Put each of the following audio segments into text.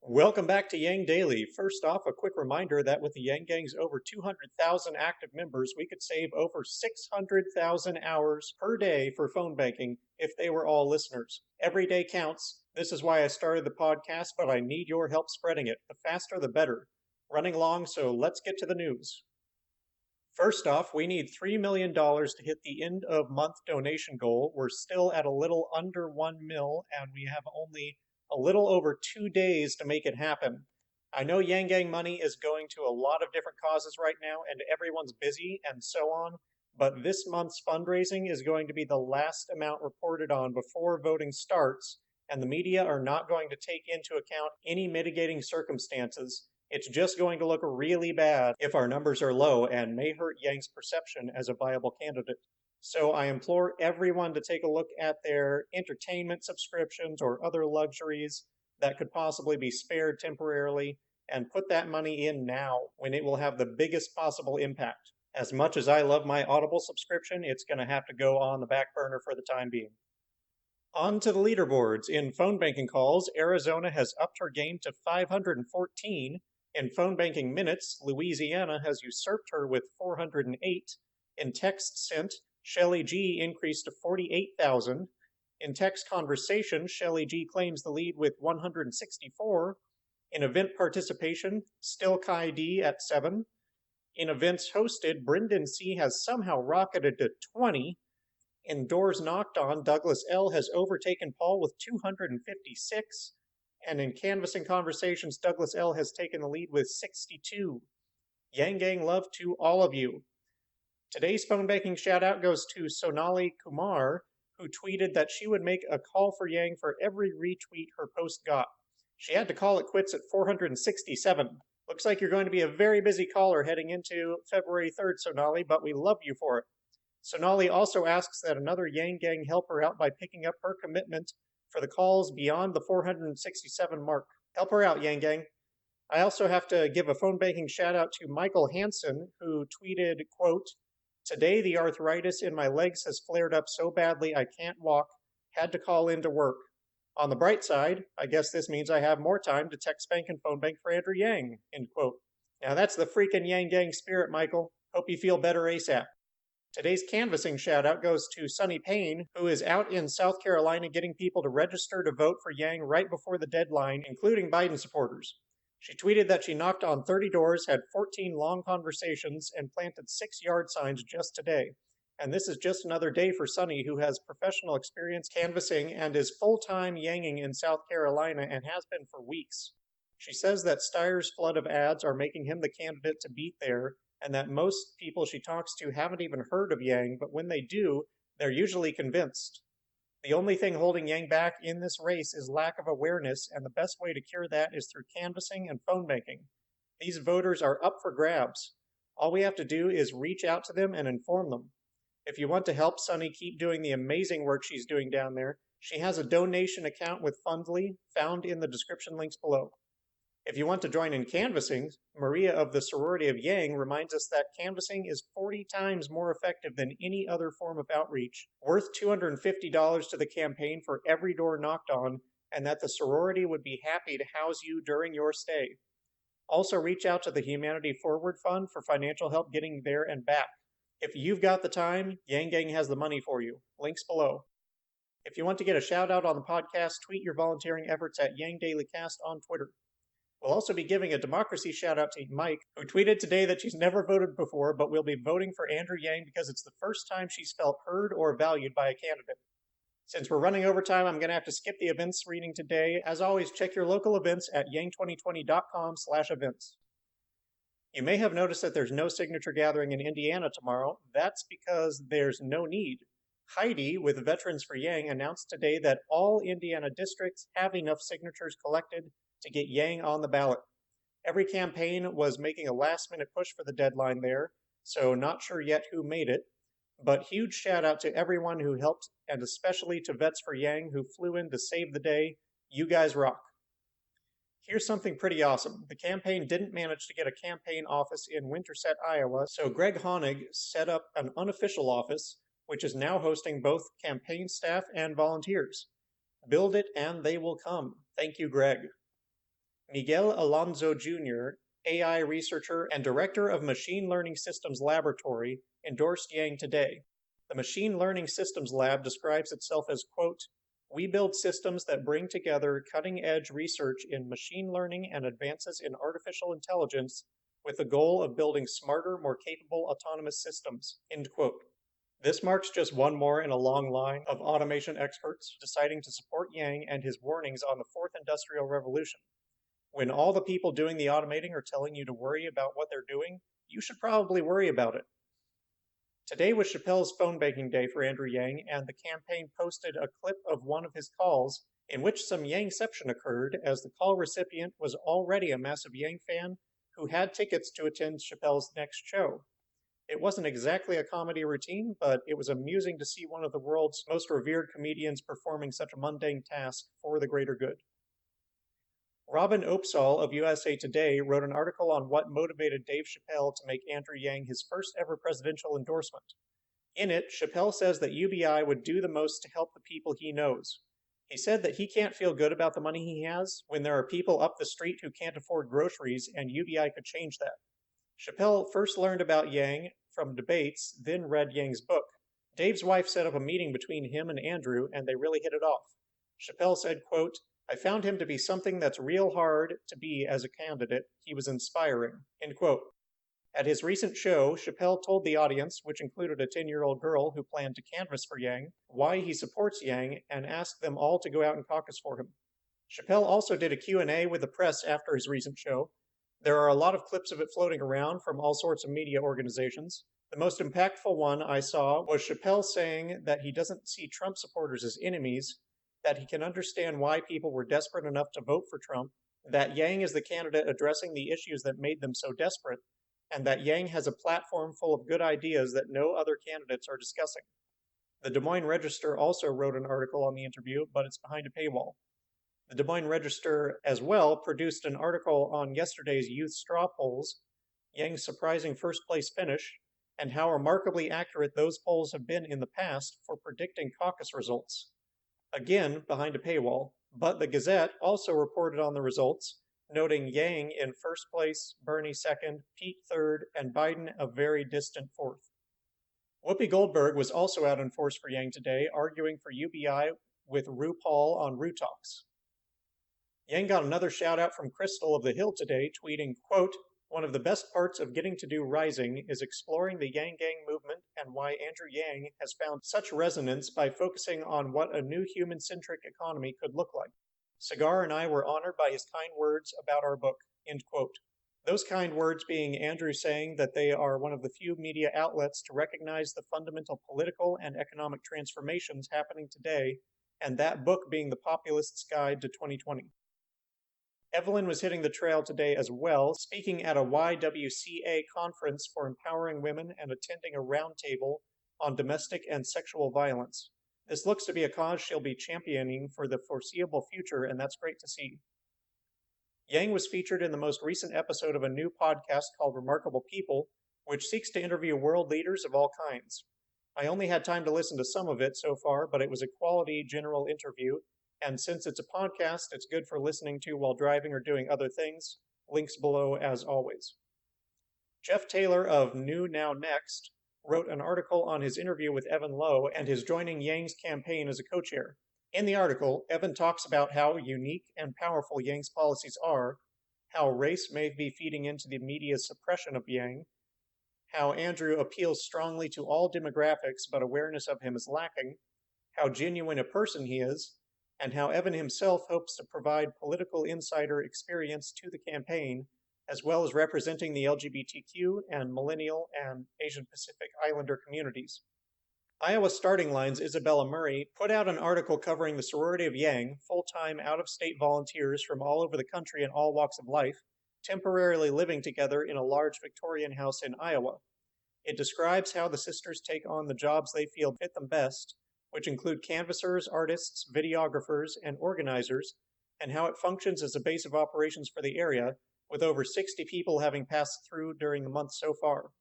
Welcome back to Yang Daily. First off, a quick reminder that with the Yang Gang's over 200,000 active members, we could save over 600,000 hours per day for phone banking if they were all listeners. Every day counts. This is why I started the podcast, but I need your help spreading it. The faster, the better. Running long, so let's get to the news. First off, we need $3 million to hit the end of month donation goal. We're still at a little under 1 mil, and we have only a little over 2 days to make it happen. I know Yang Gang money is going to a lot of different causes right now, and everyone's busy and so on, but this month's fundraising is going to be the last amount reported on before voting starts, and the media are not going to take into account any mitigating circumstances. It's just going to look really bad if our numbers are low and may hurt Yang's perception as a viable candidate. So I implore everyone to take a look at their entertainment subscriptions or other luxuries that could possibly be spared temporarily and put that money in now when it will have the biggest possible impact. As much as I love my Audible subscription, it's going to have to go on the back burner for the time being. On to the leaderboards. In phone banking calls, Arizona has upped her game to 514. In phone banking minutes, Louisiana has usurped her with 408. In text sent, Shelley G increased to 48,000. In text conversation, Shelley G claims the lead with 164. In event participation, still Kai D at 7. In events hosted, Brendan C has somehow rocketed to 20. In doors knocked on, Douglas L has overtaken Paul with 256. And in canvassing conversations, Douglas L has taken the lead with 62. Yang Gang love to all of you. Today's phone banking shout out goes to Sonali Kumar, who tweeted that she would make a call for Yang for every retweet her post got. She had to call it quits at 467. Looks like you're going to be a very busy caller heading into February 3rd, Sonali, but we love you for it. Sonali also asks that another Yang Gang help her out by picking up her commitment for the calls beyond the 467 mark. Help her out, Yang Gang. I also have to give a phone banking shout out to Michael Hansen, who tweeted, quote, "Today the arthritis in my legs has flared up so badly I can't walk. Had to call in to work. On the bright side, I guess this means I have more time to text bank and phone bank for Andrew Yang," end quote. Now that's the freaking Yang Gang spirit, Michael. Hope you feel better ASAP. Today's canvassing shout out goes to Sonny Payne, who is out in South Carolina getting people to register to vote for Yang right before the deadline, including Biden supporters. She tweeted that she knocked on 30 doors, had 14 long conversations, and planted 6 yard signs just today. And this is just another day for Sonny, who has professional experience canvassing and is full-time yanging in South Carolina and has been for weeks. She says that Steyer's flood of ads are making him the candidate to beat there, and that most people she talks to haven't even heard of Yang, but when they do, they're usually convinced. The only thing holding Yang back in this race is lack of awareness, and the best way to cure that is through canvassing and phone banking. These voters are up for grabs. All we have to do is reach out to them and inform them. If you want to help Sonny keep doing the amazing work she's doing down there, she has a donation account with Fundly found in the description links below. If you want to join in canvassing, Maria of the Sorority of Yang reminds us that canvassing is 40 times more effective than any other form of outreach, worth $250 to the campaign for every door knocked on, and that the sorority would be happy to house you during your stay. Also reach out to the Humanity Forward Fund for financial help getting there and back. If you've got the time, Yang Gang has the money for you. Links below. If you want to get a shout out on the podcast, tweet your volunteering efforts at Yang Daily Cast on Twitter. We'll also be giving a democracy shout out to Mike, who tweeted today that she's never voted before, but will be voting for Andrew Yang because it's the first time she's felt heard or valued by a candidate. Since we're running over time, I'm going to have to skip the events reading today. As always, check your local events at yang2020.com/events. You may have noticed that there's no signature gathering in Indiana tomorrow. That's because there's no need. Heidi, with Veterans for Yang, announced today that all Indiana districts have enough signatures collected to get Yang on the ballot. Every campaign was making a last-minute push for the deadline there, so not sure yet who made it, but huge shout out to everyone who helped, and especially to Vets for Yang who flew in to save the day. You guys rock. Here's something pretty awesome. The campaign didn't manage to get a campaign office in Winterset, Iowa, so Greg Honig set up an unofficial office, which is now hosting both campaign staff and volunteers. Build it and they will come. Thank you, Greg. Miguel Alonso Jr., AI researcher and director of Machine Learning Systems Laboratory, endorsed Yang today. The Machine Learning Systems Lab describes itself as, quote, "We build systems that bring together cutting-edge research in machine learning and advances in artificial intelligence with the goal of building smarter, more capable autonomous systems," end quote. This marks just one more in a long line of automation experts deciding to support Yang and his warnings on the fourth industrial revolution. When all the people doing the automating are telling you to worry about what they're doing, you should probably worry about it. Today was Chappelle's phone banking day for Andrew Yang, and the campaign posted a clip of one of his calls in which some Yangception occurred, as the call recipient was already a massive Yang fan who had tickets to attend Chappelle's next show. It wasn't exactly a comedy routine, but it was amusing to see one of the world's most revered comedians performing such a mundane task for the greater good. Robin Opsahl of USA Today wrote an article on what motivated Dave Chappelle to make Andrew Yang his first ever presidential endorsement. In it, Chappelle says that UBI would do the most to help the people he knows. He said that he can't feel good about the money he has when there are people up the street who can't afford groceries, and UBI could change that. Chappelle first learned about Yang from debates, then read Yang's book. Dave's wife set up a meeting between him and Andrew, and they really hit it off. Chappelle said, quote, "I found him to be something that's real hard to be as a candidate. He was inspiring," end quote. At his recent show, Chappelle told the audience, which included a 10-year-old girl who planned to canvass for Yang, why he supports Yang and asked them all to go out and caucus for him. Chappelle also did a Q&A with the press after his recent show. There are a lot of clips of it floating around from all sorts of media organizations. The most impactful one I saw was Chappelle saying that he doesn't see Trump supporters as enemies, that he can understand why people were desperate enough to vote for Trump, that Yang is the candidate addressing the issues that made them so desperate, and that Yang has a platform full of good ideas that no other candidates are discussing. The Des Moines Register also wrote an article on the interview, but it's behind a paywall. The Des Moines Register as well produced an article on yesterday's youth straw polls, Yang's surprising first place finish, and how remarkably accurate those polls have been in the past for predicting caucus results. Again, behind a paywall, but the Gazette also reported on the results, noting Yang in first place, Bernie second, Pete third, and Biden a very distant fourth. Whoopi Goldberg was also out in force for Yang today, arguing for UBI with RuPaul on RuTalks. Yang got another shout out from Crystal of the Hill today, tweeting, quote, "One of the best parts of getting to do Rising is exploring the Yang Gang movement and why Andrew Yang has found such resonance by focusing on what a new human-centric economy could look like. Cigar and I were honored by his kind words about our book," end quote. Those kind words being Andrew saying that they are one of the few media outlets to recognize the fundamental political and economic transformations happening today, and that book being The Populist's Guide to 2020. Evelyn was hitting the trail today as well, speaking at a YWCA conference for empowering women and attending a roundtable on domestic and sexual violence. This looks to be a cause she'll be championing for the foreseeable future, and that's great to see. Yang was featured in the most recent episode of a new podcast called Remarkable People, which seeks to interview world leaders of all kinds. I only had time to listen to some of it so far, but it was a quality general interview, and since it's a podcast, it's good for listening to while driving or doing other things. Links below as always. Jeff Taylor of New Now Next wrote an article on his interview with Evan Lowe and his joining Yang's campaign as a co-chair. In the article, Evan talks about how unique and powerful Yang's policies are, how race may be feeding into the media's suppression of Yang, how Andrew appeals strongly to all demographics but awareness of him is lacking, how genuine a person he is, and how Evan himself hopes to provide political insider experience to the campaign, as well as representing the LGBTQ and millennial and Asian Pacific Islander communities. Iowa Starting Line's Isabella Murray put out an article covering the Sorority of Yang, full-time out-of-state volunteers from all over the country in all walks of life, temporarily living together in a large Victorian house in Iowa. It describes how the sisters take on the jobs they feel fit them best, which include canvassers, artists, videographers, and organizers, and how it functions as a base of operations for the area, with over 60 people having passed through during the month so far.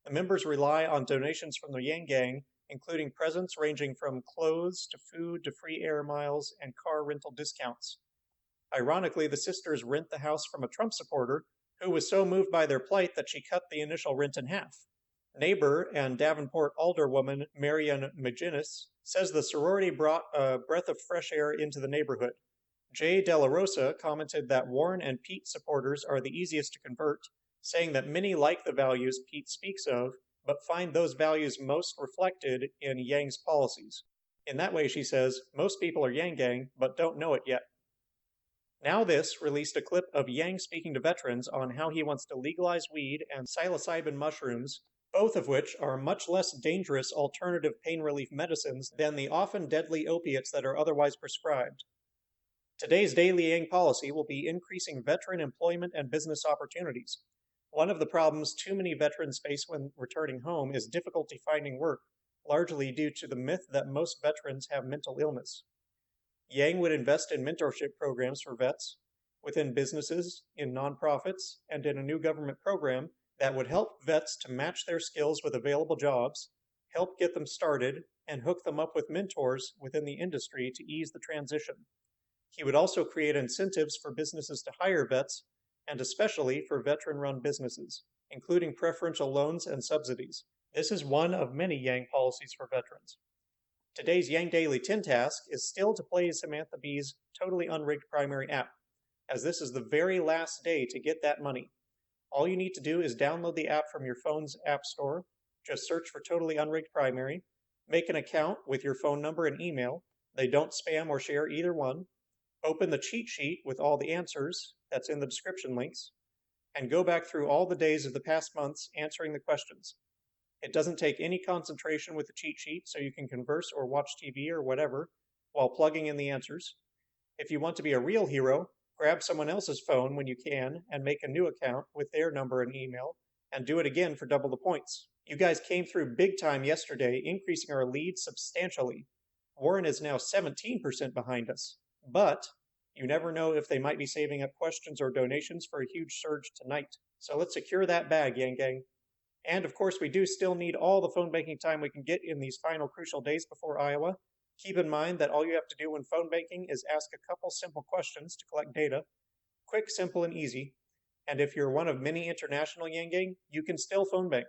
The members rely on donations from the Yang Gang, including presents ranging from clothes to food to free air miles and car rental discounts. Ironically, the sisters rent the house from a Trump supporter who was so moved by their plight that she cut the initial rent in half. Neighbor and Davenport alderwoman Marian McGinnis says the sorority brought a breath of fresh air into the neighborhood. Jay De La Rosa commented that Warren and Pete supporters are the easiest to convert, saying that many like the values Pete speaks of, but find those values most reflected in Yang's policies. In that way, she says, most people are Yang Gang, but don't know it yet. Now This released a clip of Yang speaking to veterans on how he wants to legalize weed and psilocybin mushrooms, both of which are much less dangerous alternative pain relief medicines than the often deadly opiates that are otherwise prescribed. Today's Daily Yang policy will be increasing veteran employment and business opportunities. One of the problems too many veterans face when returning home is difficulty finding work, largely due to the myth that most veterans have mental illness. Yang would invest in mentorship programs for vets, within businesses, in nonprofits, and in a new government program that would help vets to match their skills with available jobs, help get them started, and hook them up with mentors within the industry to ease the transition. He would also create incentives for businesses to hire vets, and especially for veteran-run businesses, including preferential loans and subsidies. This is one of many Yang policies for veterans. Today's Yang Daily 10 task is still to play Samantha Bee's totally unrigged primary app, as this is the very last day to get that money. All you need to do is download the app from your phone's app store, just search for totally unrigged primary, make an account with your phone number and email, they don't spam or share either one, open the cheat sheet with all the answers that's in the description links, and go back through all the days of the past months answering the questions. It doesn't take any concentration with the cheat sheet, so you can converse or watch TV or whatever while plugging in the answers. If you want to be a real hero, grab someone else's phone when you can and make a new account with their number and email, and do it again for double the points. You guys came through big time yesterday, increasing our lead substantially. Warren is now 17% behind us, but you never know if they might be saving up questions or donations for a huge surge tonight. So let's secure that bag, Yang Gang. And of course, we do still need all the phone banking time we can get in these final crucial days before Iowa. Keep in mind that all you have to do when phone banking is ask a couple simple questions to collect data. Quick, simple, and easy. And if you're one of many international Yang Gang, you can still phone bank.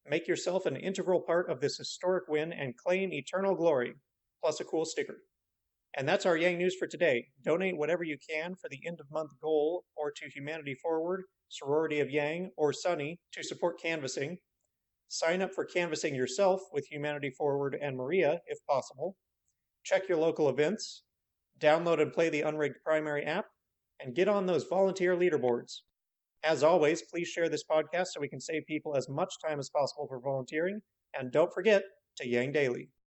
Make yourself an integral part of this historic win and claim eternal glory, plus a cool sticker. And that's our Yang News for today. Donate whatever you can for the end of month goal or to Humanity Forward, Sorority of Yang, or Sunny to support canvassing. Sign up for canvassing yourself with Humanity Forward and Maria, if possible. Check your local events. Download and play the Unrigged Primary app. And get on those volunteer leaderboards. As always, please share this podcast so we can save people as much time as possible for volunteering. And don't forget to Yang Daily.